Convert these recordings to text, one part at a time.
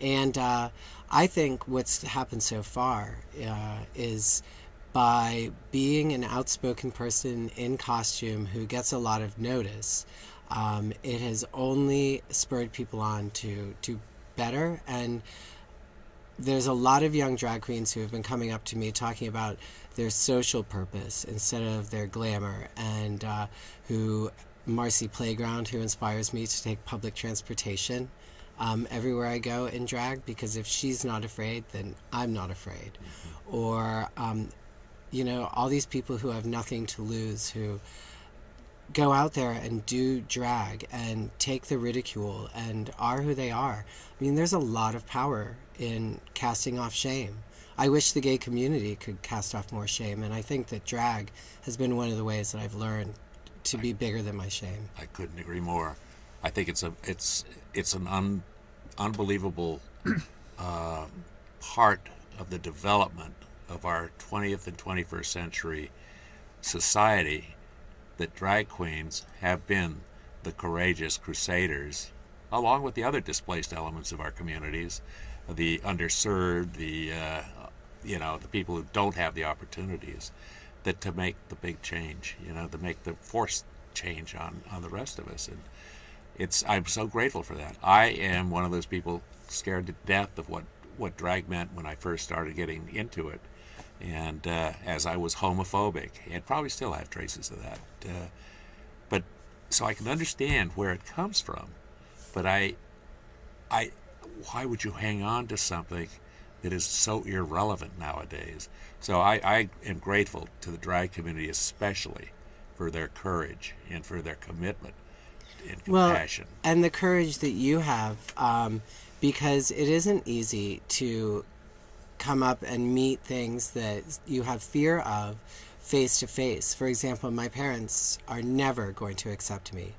And I think what's happened so far is by being an outspoken person in costume who gets a lot of notice, it has only spurred people on to better. And there's a lot of young drag queens who have been coming up to me talking about their social purpose instead of their glamour, and who Marcy Playground, who inspires me to take public transportation everywhere I go in drag, because if she's not afraid, then I'm not afraid. Mm-hmm. Or, all these people who have nothing to lose, who go out there and do drag and take the ridicule and are who they are. I mean, there's a lot of power in casting off shame. I wish the gay community could cast off more shame, and I think that drag has been one of the ways that I've learned to be bigger than my shame. I couldn't agree more. I think it's an unbelievable part of the development of our 20th and 21st century society that drag queens have been the courageous crusaders, along with the other displaced elements of our communities, the underserved, the people who don't have the opportunities, that to make the big change, to make the force change on the rest of us. And I'm so grateful for that. I am one of those people scared to death of what drag meant when I first started getting into it. And as I was homophobic, and probably still have traces of that. But so I can understand where it comes from. But why would you hang on to something that is so irrelevant nowadays? So I am grateful to the drag community, especially for their courage and for their commitment and compassion. Well, and the courage that you have, because it isn't easy to come up and meet things that you have fear of face to face. For example, my parents are never going to accept me.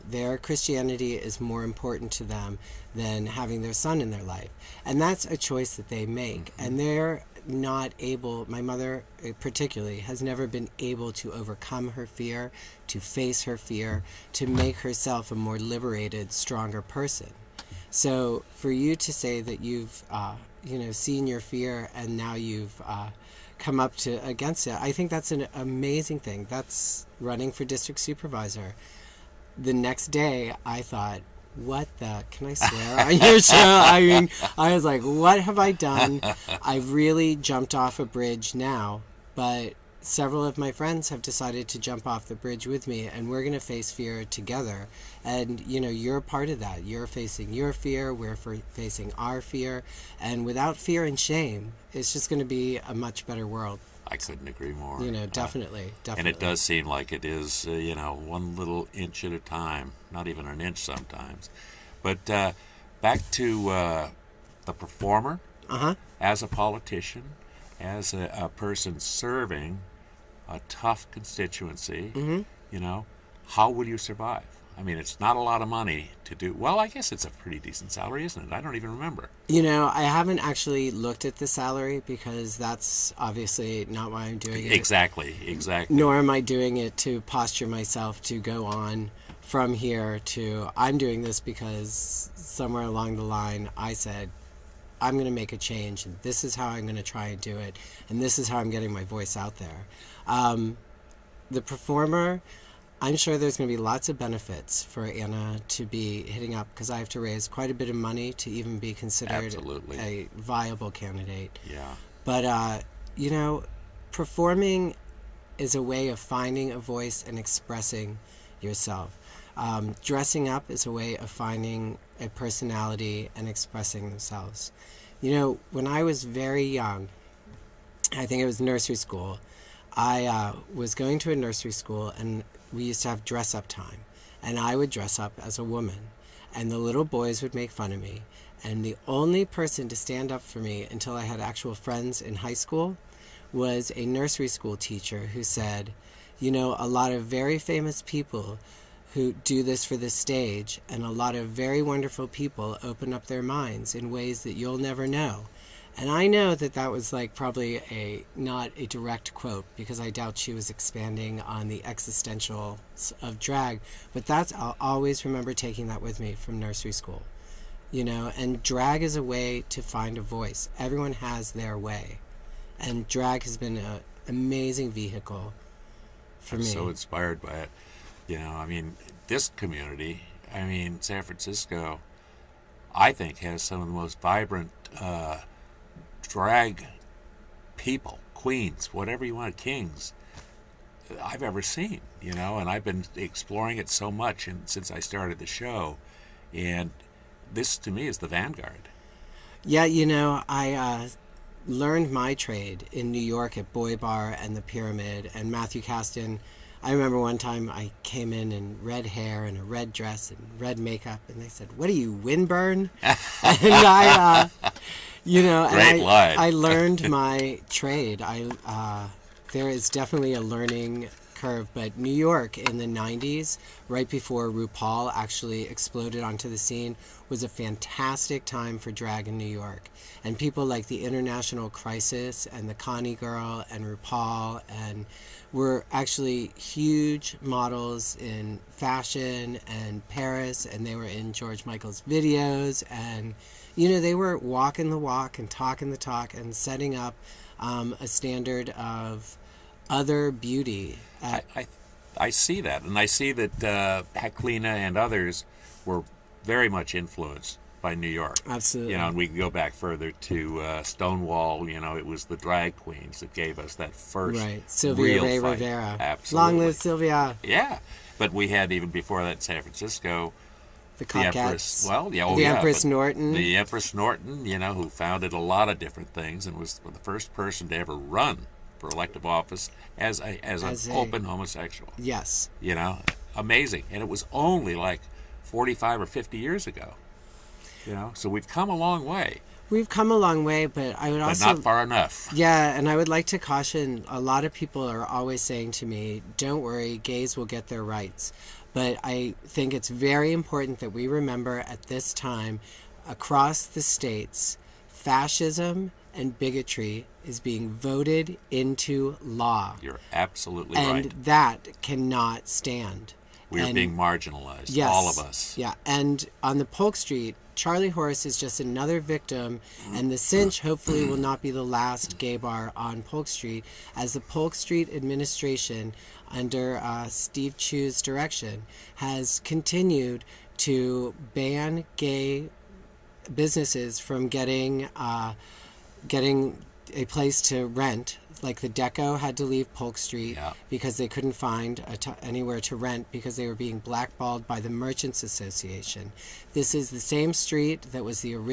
Their Christianity is more important to them than having their son in their life. And that's a choice that they make. Mm-hmm. And they're not able, my mother particularly, has never been able to overcome her fear, to face her fear, to make herself a more liberated, stronger person. So for you to say that you've seen your fear and now you've come up against it, I think that's an amazing thing. That's running for district supervisor. The next day, I thought, can I swear on your show? I mean, I was like, what have I done? I've really jumped off a bridge now, but several of my friends have decided to jump off the bridge with me, and we're going to face fear together. And, you're a part of that. You're facing your fear, we're facing our fear, and without fear and shame, it's just going to be a much better world. I couldn't agree more. Definitely. And it does seem like it is, one little inch at a time, not even an inch sometimes. But back to the performer, as a politician, as a person serving a tough constituency, how will you survive? I mean, it's not a lot of money to do. Well, I guess it's a pretty decent salary, isn't it? I don't even remember. I haven't actually looked at the salary because that's obviously not why I'm doing it. Exactly. Nor am I doing it to posture myself to go on from here to, I'm doing this because somewhere along the line I said, I'm going to make a change, and this is how I'm going to try and do it, and this is how I'm getting my voice out there. The performer, I'm sure there's going to be lots of benefits for Anna to be hitting up, because I have to raise quite a bit of money to even be considered a viable candidate. Yeah. But, performing is a way of finding a voice and expressing yourself. Dressing up is a way of finding a personality and expressing themselves. When I was very young, I think it was nursery school, I was going to a nursery school, and we used to have dress-up time. And I would dress up as a woman, and the little boys would make fun of me. And the only person to stand up for me until I had actual friends in high school was a nursery school teacher who said, a lot of very famous people who do this for the stage, and a lot of very wonderful people open up their minds in ways that you'll never know. And I know that was probably not a direct quote, because I doubt she was expanding on the existential of drag, but I'll always remember taking that with me from nursery school. you know, and drag is a way to find a voice. Everyone has their way, and drag has been an amazing vehicle for I'm me. so inspired by it. You know, I mean, this community, I mean, San Francisco, I think has some of the most vibrant drag people, queens, whatever you want, kings, I've ever seen, you know, and I've been exploring it so much since I started the show. And this, to me, is the vanguard. Yeah, you know, I learned my trade in New York at Boy Bar and the Pyramid, and Matthew Caston. I remember one time I came in red hair and a red dress and red makeup, and they said, "What are you, Winburn?" And I, you know, Great line. I learned my trade. There is definitely a learning curve, but New York in the 90s, right before RuPaul actually exploded onto the scene, was a fantastic time for drag in New York. And people like the International Crisis and the Connie Girl and RuPaul and were actually huge models in fashion and Paris, and they were in George Michael's videos, and you know, they were walking the walk and talking the talk and setting up a standard of other beauty. I see that, and I see that Heklina and others were very much influenced by New York. Absolutely. You know, and we can go back further to Stonewall. You know, it was the drag queens that gave us that first Sylvia real Ray fight. Rivera. Absolutely. Long live Sylvia. Yeah, but we had even before that in San Francisco, The the Empress. Cupcakes. Well, yeah, The Empress Norton. The Empress Norton, you know, who founded a lot of different things and was the first person to ever run for elective office as an open homosexual. Yes. You know, amazing. And it was only like 45 or 50 years ago. You know, so we've come a long way. We've come a long way, but I would also... But not far enough. Yeah, and I would like to caution, a lot of people are always saying to me, don't worry, gays will get their rights. But I think it's very important that we remember at this time, across the states, fascism and bigotry is being voted into law. You're absolutely and right. that cannot stand. We're being marginalized, yes, all of us. Yeah, and on the Polk Street, Charlie Horse is just another victim, and the Cinch hopefully will not be the last gay bar on Polk Street, as the Polk Street administration, under Steve Chu's direction, has continued to ban gay businesses from getting a place to rent. Like the Deco had to leave Polk Street because they couldn't find anywhere to rent because they were being blackballed by the Merchants Association. This is the same street that was the original